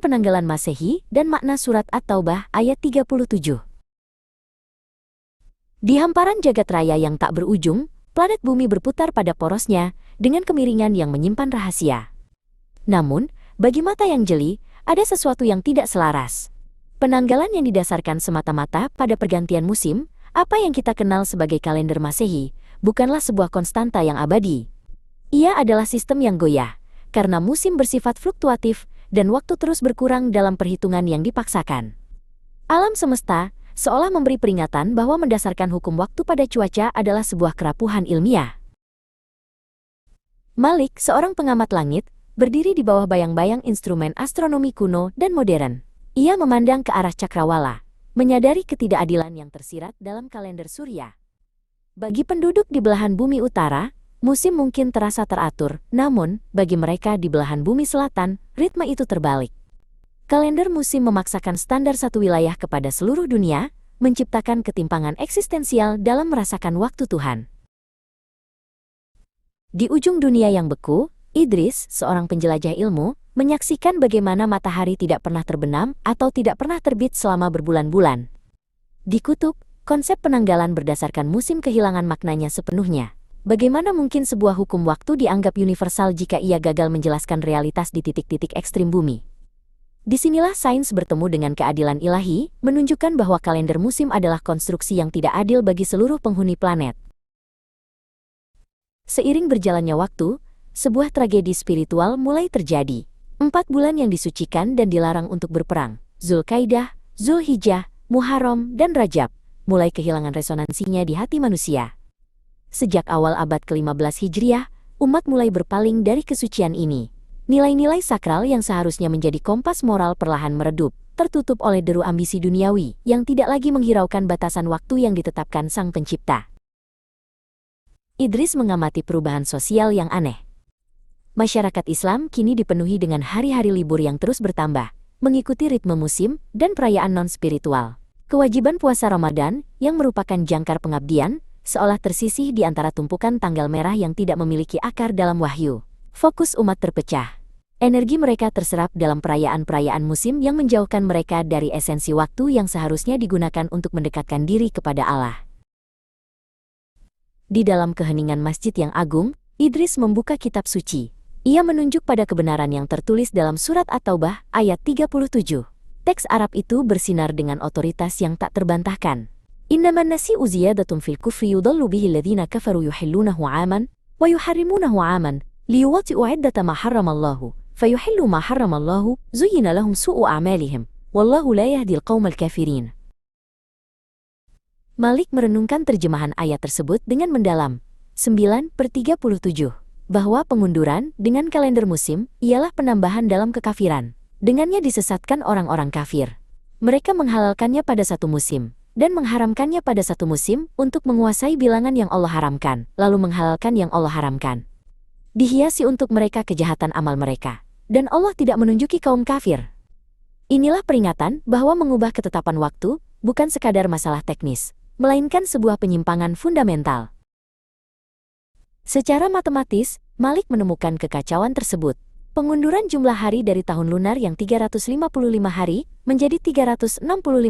Bulan penanggalan Masehi dan makna surat At-Taubah ayat 37. Di hamparan jagat raya yang tak berujung, planet bumi berputar pada porosnya dengan kemiringan yang menyimpan rahasia. Namun, bagi mata yang jeli, ada sesuatu yang tidak selaras. Penanggalan yang didasarkan semata-mata pada pergantian musim, apa yang kita kenal sebagai kalender Masehi, bukanlah sebuah konstanta yang abadi. Ia adalah sistem yang goyah, karena musim bersifat fluktuatif dan waktu terus berkurang dalam perhitungan yang dipaksakan. Alam semesta seolah memberi peringatan bahwa mendasarkan hukum waktu pada cuaca adalah sebuah kerapuhan ilmiah. Malik, seorang pengamat langit, berdiri di bawah bayang-bayang instrumen astronomi kuno dan modern. Ia memandang ke arah cakrawala, menyadari ketidakadilan yang tersirat dalam kalender surya. Bagi penduduk di belahan bumi utara, musim mungkin terasa teratur, namun bagi mereka di belahan bumi selatan, ritme itu terbalik. Kalender musim memaksakan standar satu wilayah kepada seluruh dunia, menciptakan ketimpangan eksistensial dalam merasakan waktu Tuhan. Di ujung dunia yang beku, Idris, seorang penjelajah ilmu, menyaksikan bagaimana matahari tidak pernah terbenam atau tidak pernah terbit selama berbulan-bulan. Di kutub, konsep penanggalan berdasarkan musim kehilangan maknanya sepenuhnya. Bagaimana mungkin sebuah hukum waktu dianggap universal jika ia gagal menjelaskan realitas di titik-titik ekstrim bumi? Disinilah sains bertemu dengan keadilan ilahi, menunjukkan bahwa kalender musim adalah konstruksi yang tidak adil bagi seluruh penghuni planet. Seiring berjalannya waktu, sebuah tragedi spiritual mulai terjadi. 4 bulan yang disucikan dan dilarang untuk berperang, Zulkaidah, Zulhijjah, Muharram, dan Rajab, mulai kehilangan resonansinya di hati manusia. Sejak awal abad ke-15 Hijriah, umat mulai berpaling dari kesucian ini. Nilai-nilai sakral yang seharusnya menjadi kompas moral perlahan meredup, tertutup oleh deru ambisi duniawi yang tidak lagi menghiraukan batasan waktu yang ditetapkan Sang Pencipta. Idris mengamati perubahan sosial yang aneh. Masyarakat Islam kini dipenuhi dengan hari-hari libur yang terus bertambah, mengikuti ritme musim dan perayaan non-spiritual. Kewajiban puasa Ramadan, yang merupakan jangkar pengabdian, seolah tersisih di antara tumpukan tanggal merah yang tidak memiliki akar dalam wahyu. Fokus umat terpecah. Energi mereka terserap dalam perayaan-perayaan musim yang menjauhkan mereka dari esensi waktu yang seharusnya digunakan untuk mendekatkan diri kepada Allah. Di dalam keheningan masjid yang agung, Idris membuka kitab suci. Ia menunjuk pada kebenaran yang tertulis dalam surat At-Taubah ayat 37. Teks Arab itu bersinar dengan otoritas yang tak terbantahkan. Innaman nasi'u ziyadatun fil kufri yudallu bihi alladhina kafaru yuhillunahu 'aman wa yuharrimunahu 'aman liyuwati'u 'iddata ma harramallahu fayuhillu ma harramallahu zuyyina lahum su'u a'malihim wallahu la yahdil qaumal kafirin. Malik merenungkan terjemahan ayat tersebut dengan mendalam. 9/37 bahwa pengunduran dengan kalender musim ialah penambahan dalam kekafiran. Dengannya disesatkan orang-orang kafir. Mereka menghalalkannya pada satu musim dan mengharamkannya pada satu musim untuk menguasai bilangan yang Allah haramkan, lalu menghalalkan yang Allah haramkan. Dihiasi untuk mereka kejahatan amal mereka, dan Allah tidak menunjuki kaum kafir. Inilah peringatan bahwa mengubah ketetapan waktu bukan sekadar masalah teknis, melainkan sebuah penyimpangan fundamental. Secara matematis, Malik menemukan kekacauan tersebut. Pengunduran jumlah hari dari tahun lunar yang 355 hari menjadi 365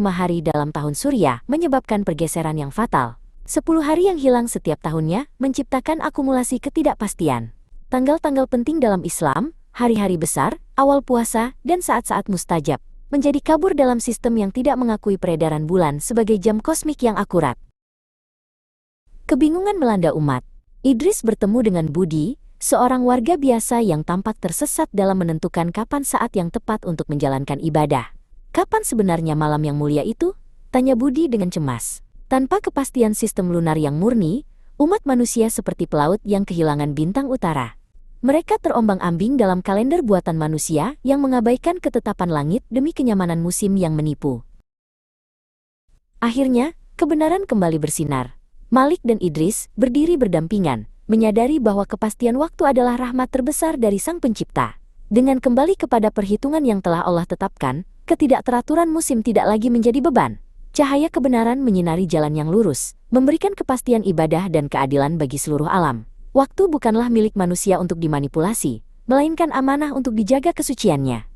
hari dalam tahun surya menyebabkan pergeseran yang fatal. 10 hari yang hilang setiap tahunnya menciptakan akumulasi ketidakpastian. Tanggal-tanggal penting dalam Islam, hari-hari besar, awal puasa, dan saat-saat mustajab, menjadi kabur dalam sistem yang tidak mengakui peredaran bulan sebagai jam kosmik yang akurat. Kebingungan melanda umat. Idris bertemu dengan Budi, seorang warga biasa yang tampak tersesat dalam menentukan kapan saat yang tepat untuk menjalankan ibadah. Kapan sebenarnya malam yang mulia itu? Tanya Budi dengan cemas. Tanpa kepastian sistem lunar yang murni, umat manusia seperti pelaut yang kehilangan bintang utara. Mereka terombang-ambing dalam kalender buatan manusia yang mengabaikan ketetapan langit demi kenyamanan musim yang menipu. Akhirnya, kebenaran kembali bersinar. Malik dan Idris berdiri berdampingan, menyadari bahwa kepastian waktu adalah rahmat terbesar dari Sang Pencipta. Dengan kembali kepada perhitungan yang telah Allah tetapkan, ketidakteraturan musim tidak lagi menjadi beban. Cahaya kebenaran menyinari jalan yang lurus, memberikan kepastian ibadah dan keadilan bagi seluruh alam. Waktu bukanlah milik manusia untuk dimanipulasi, melainkan amanah untuk dijaga kesuciannya.